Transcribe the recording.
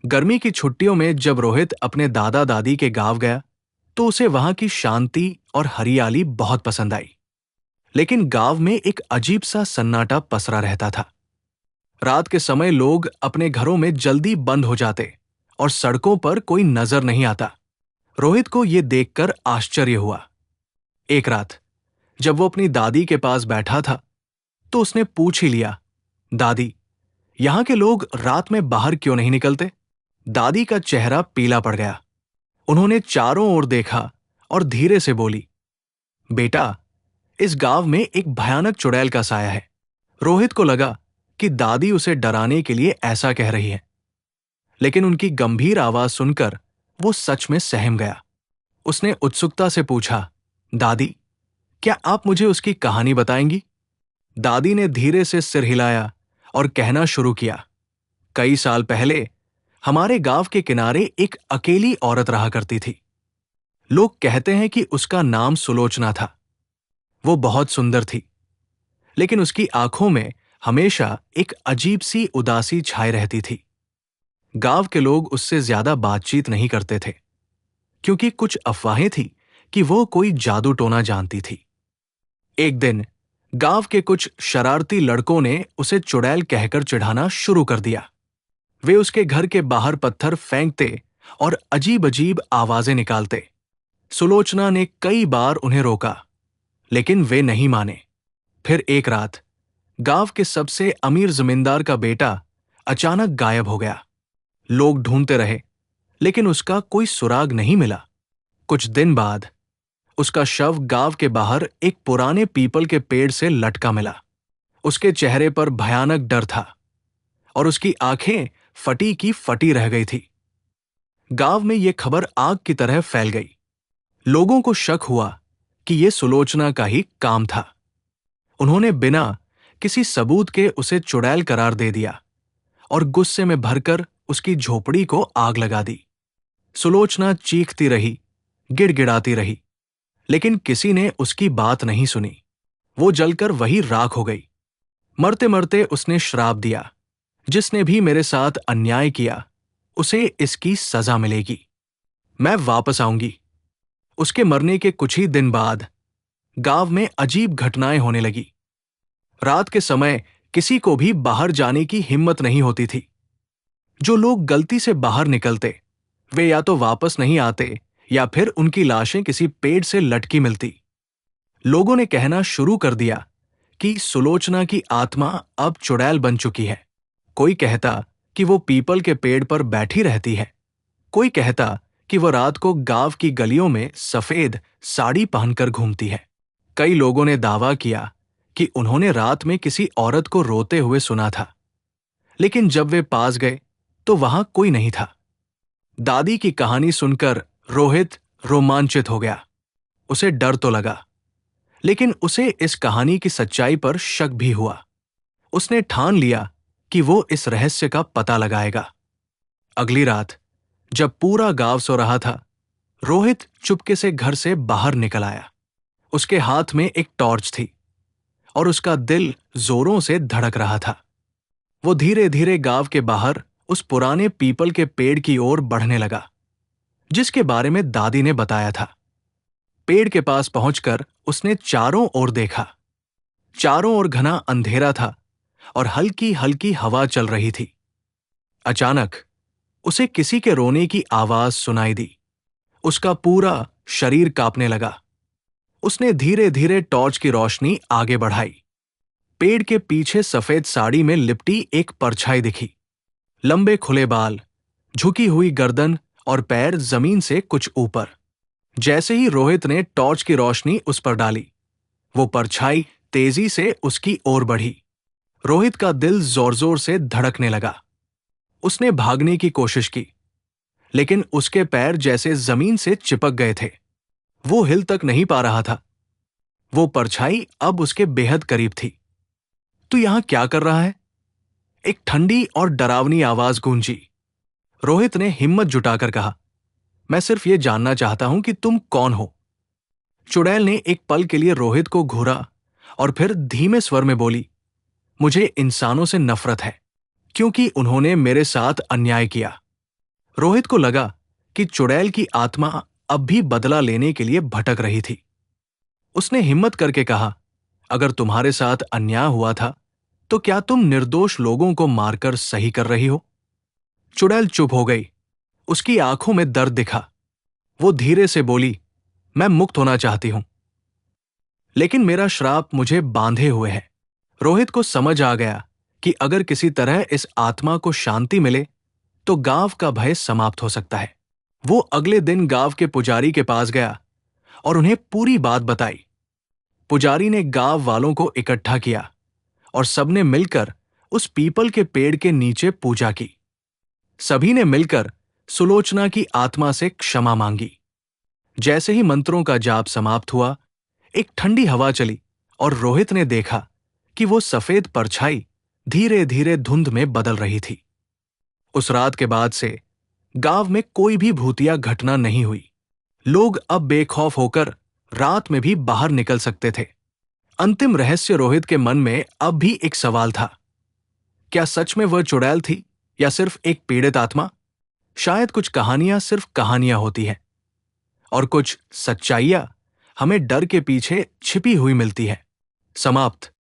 गर्मी की छुट्टियों में जब रोहित अपने दादा दादी के गांव गया तो उसे वहां की शांति और हरियाली बहुत पसंद आई। लेकिन गांव में एक अजीब सा सन्नाटा पसरा रहता था। रात के समय लोग अपने घरों में जल्दी बंद हो जाते और सड़कों पर कोई नजर नहीं आता। रोहित को यह देखकर आश्चर्य हुआ। एक रात जब वो अपनी दादी के पास बैठा था तो उसने पूछ ही लिया, दादी, यहां के लोग रात में बाहर क्यों नहीं निकलते? दादी का चेहरा पीला पड़ गया। उन्होंने चारों ओर देखा और धीरे से बोली, बेटा, इस गांव में एक भयानक चुड़ैल का साया है। रोहित को लगा कि दादी उसे डराने के लिए ऐसा कह रही है, लेकिन उनकी गंभीर आवाज सुनकर वो सच में सहम गया। उसने उत्सुकता से पूछा, दादी, क्या आप मुझे उसकी कहानी बताएंगी? दादी ने धीरे से सिर हिलाया और कहना शुरू किया, कई साल पहले हमारे गांव के किनारे एक अकेली औरत रहा करती थी। लोग कहते हैं कि उसका नाम सुलोचना था। वो बहुत सुंदर थी, लेकिन उसकी आंखों में हमेशा एक अजीब सी उदासी छाए रहती थी। गांव के लोग उससे ज्यादा बातचीत नहीं करते थे, क्योंकि कुछ अफवाहें थी कि वो कोई जादू टोना जानती थी। एक दिन गांव के कुछ शरारती लड़कों ने उसे चुड़ैल कहकर चिढ़ाना शुरू कर दिया। वे उसके घर के बाहर पत्थर फेंकते और अजीब अजीब आवाजें निकालते। सुलोचना ने कई बार उन्हें रोका, लेकिन वे नहीं माने। फिर एक रात गांव के सबसे अमीर जमींदार का बेटा अचानक गायब हो गया। लोग ढूंढते रहे, लेकिन उसका कोई सुराग नहीं मिला। कुछ दिन बाद उसका शव गांव के बाहर एक पुराने पीपल के पेड़ से लटका मिला। उसके चेहरे पर भयानक डर था और उसकी आंखें फटी की फटी रह गई थी। गांव में यह खबर आग की तरह फैल गई। लोगों को शक हुआ कि यह सुलोचना का ही काम था। उन्होंने बिना किसी सबूत के उसे चुड़ैल करार दे दिया और गुस्से में भरकर उसकी झोपड़ी को आग लगा दी। सुलोचना चीखती रही, गिड़गिड़ाती रही, लेकिन किसी ने उसकी बात नहीं सुनी। वो जलकर वही राख हो गई। मरते मरते उसने श्राप दिया, जिसने भी मेरे साथ अन्याय किया उसे इसकी सजा मिलेगी। मैं वापस आऊंगी। उसके मरने के कुछ ही दिन बाद गांव में अजीब घटनाएं होने लगी। रात के समय किसी को भी बाहर जाने की हिम्मत नहीं होती थी। जो लोग गलती से बाहर निकलते, वे या तो वापस नहीं आते या फिर उनकी लाशें किसी पेड़ से लटकी मिलती। लोगों ने कहना शुरू कर दिया कि सुलोचना की आत्मा अब चुड़ैल बन चुकी है। कोई कहता कि वो पीपल के पेड़ पर बैठी रहती है। कोई कहता कि वो रात को गांव की गलियों में सफेद साड़ी पहनकर घूमती है। कई लोगों ने दावा किया कि उन्होंने रात में किसी औरत को रोते हुए सुना था, लेकिन जब वे पास गए तो वहां कोई नहीं था। दादी की कहानी सुनकर रोहित रोमांचित हो गया। उसे डर तो लगा, लेकिन उसे इस कहानी की सच्चाई पर शक भी हुआ। उसने ठान लिया कि वो इस रहस्य का पता लगाएगा। अगली रात जब पूरा गांव सो रहा था, रोहित चुपके से घर से बाहर निकल आया। उसके हाथ में एक टॉर्च थी और उसका दिल जोरों से धड़क रहा था। वो धीरे धीरे गांव के बाहर उस पुराने पीपल के पेड़ की ओर बढ़ने लगा, जिसके बारे में दादी ने बताया था। पेड़ के पास पहुंचकर उसने चारों ओर देखा। चारों ओर घना अंधेरा था और हल्की हल्की हवा चल रही थी। अचानक उसे किसी के रोने की आवाज सुनाई दी। उसका पूरा शरीर कांपने लगा। उसने धीरे धीरे टॉर्च की रोशनी आगे बढ़ाई। पेड़ के पीछे सफेद साड़ी में लिपटी एक परछाई दिखी। लंबे खुले बाल, झुकी हुई गर्दन और पैर जमीन से कुछ ऊपर। जैसे ही रोहित ने टॉर्च की रोशनी उस पर डाली, वो परछाई तेजी से उसकी ओर बढ़ी। रोहित का दिल जोर जोर से धड़कने लगा। उसने भागने की कोशिश की, लेकिन उसके पैर जैसे जमीन से चिपक गए थे। वो हिल तक नहीं पा रहा था। वो परछाई अब उसके बेहद करीब थी। तू यहां क्या कर रहा है? एक ठंडी और डरावनी आवाज गूंजी। रोहित ने हिम्मत जुटाकर कहा, मैं सिर्फ ये जानना चाहता हूं कि तुम कौन हो। चुड़ैल ने एक पल के लिए रोहित को घूरा और फिर धीमे स्वर में बोली, मुझे इंसानों से नफरत है, क्योंकि उन्होंने मेरे साथ अन्याय किया। रोहित को लगा कि चुड़ैल की आत्मा अब भी बदला लेने के लिए भटक रही थी। उसने हिम्मत करके कहा, अगर तुम्हारे साथ अन्याय हुआ था तो क्या तुम निर्दोष लोगों को मारकर सही कर रही हो? चुड़ैल चुप हो गई। उसकी आंखों में दर्द दिखा। वो धीरे से बोली, मैं मुक्त होना चाहती हूं, लेकिन मेरा श्राप मुझे बांधे हुए है। रोहित को समझ आ गया कि अगर किसी तरह इस आत्मा को शांति मिले तो गांव का भय समाप्त हो सकता है। वो अगले दिन गांव के पुजारी के पास गया और उन्हें पूरी बात बताई। पुजारी ने गांव वालों को इकट्ठा किया और सबने मिलकर उस पीपल के पेड़ के नीचे पूजा की। सभी ने मिलकर सुलोचना की आत्मा से क्षमा मांगी। जैसे ही मंत्रों का जाप समाप्त हुआ, एक ठंडी हवा चली और रोहित ने देखा कि वो सफेद परछाई धीरे धीरे धुंध में बदल रही थी। उस रात के बाद से गांव में कोई भी भूतिया घटना नहीं हुई। लोग अब बेखौफ होकर रात में भी बाहर निकल सकते थे। अंतिम रहस्य रोहित के मन में अब भी एक सवाल था, क्या सच में वह चुड़ैल थी या सिर्फ एक पीड़ित आत्मा? शायद कुछ कहानियां सिर्फ कहानियां होती हैं और कुछ सच्चाइयां हमें डर के पीछे छिपी हुई मिलती है। समाप्त।